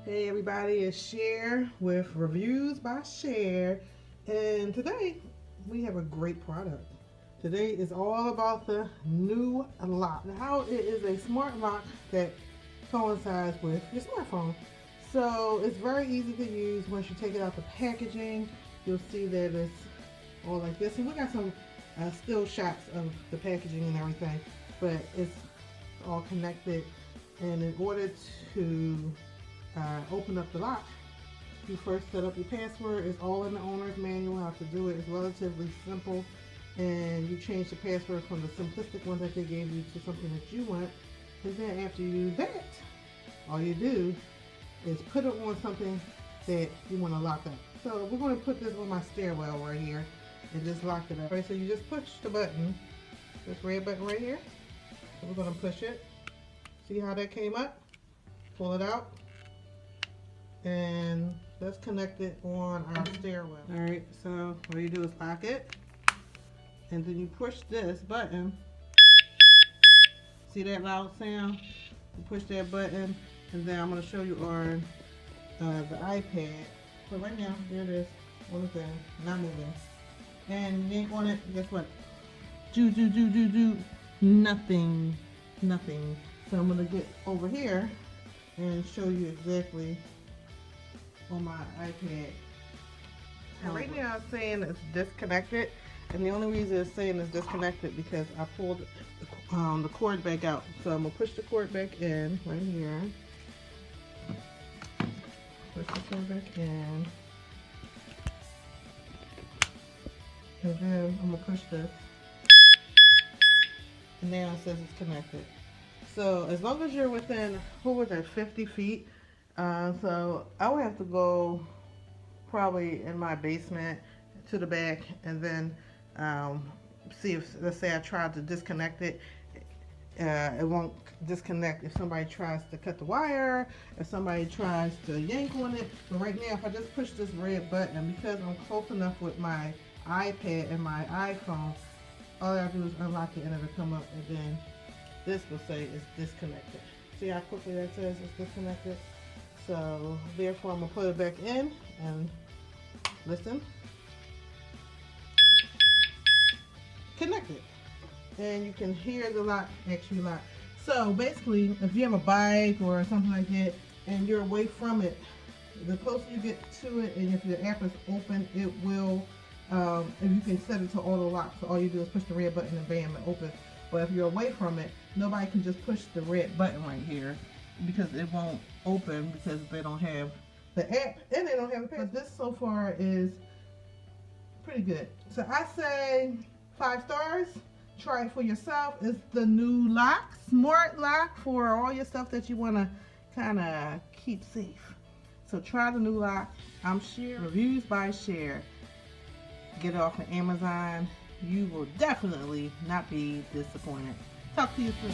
Hey everybody, it's Cher with Reviews by Cher, and today we have a great product. Today is all about the Nulock. How it is a smart lock that coincides with your smartphone. So it's very easy to use. Once you take it out the packaging, you'll see that it's all like this. And we got some still shots of the packaging and everything, but it's all connected. And in order to open up the lock, you first set up your password. It's all in the owner's manual how to do it. It's relatively simple, and you change the password from the simplistic one that they gave you to something that you want. And then after you do that, all you do is put it on something that you want to lock up. So we're going to put this on my stairwell right here and just lock it up. Right, so you just push the button, this red button right here. So we're going to push it. See how that came up? Pull it out. And let's connect it on our stairwell. All right, so what you do is lock it, and then you push this button. See that loud sound? You push that button, and then I'm going to show you on the iPad. But right now, there it is on the thing, not moving. And you ain't on it, guess what? Nothing. So I'm going to get over here and show you exactly on my iPad. And right now it's saying it's disconnected, and the only reason it's saying it's disconnected because I pulled the cord back out. So I'm gonna push the cord back in right here. Push the cord back in, and then I'm gonna push this, and now it says it's connected. So as long as you're within, what was that, 50 feet? So I would have to go probably in my basement to the back, and then see if, let's say I tried to disconnect it, it won't disconnect if somebody tries to cut the wire, if somebody tries to yank on it. But right now, if I just push this red button, because I'm close enough with my iPad and my iPhone, all I have to do is unlock it and it'll come up, and then this will say it's disconnected. See how quickly that says it's disconnected? So therefore I'm gonna put it back in and listen. Connected. And you can hear the lock actually lock. So basically, if you have a bike or something like that and you're away from it, the closer you get to it, and if your app is open, it will, if you can set it to auto lock, so all you do is push the red button and bam, it opens. But if you're away from it, nobody can just push the red button right here, because it won't open because they don't have the app and they don't have the password. But this so far is pretty good. So I say 5 stars. Try it for yourself. It's the Nulock, smart lock for all your stuff that you want to kind of keep safe. So try the Nulock. I'm Cher. Reviews by Cher. Get it off of Amazon. You will definitely not be disappointed. Talk to you soon.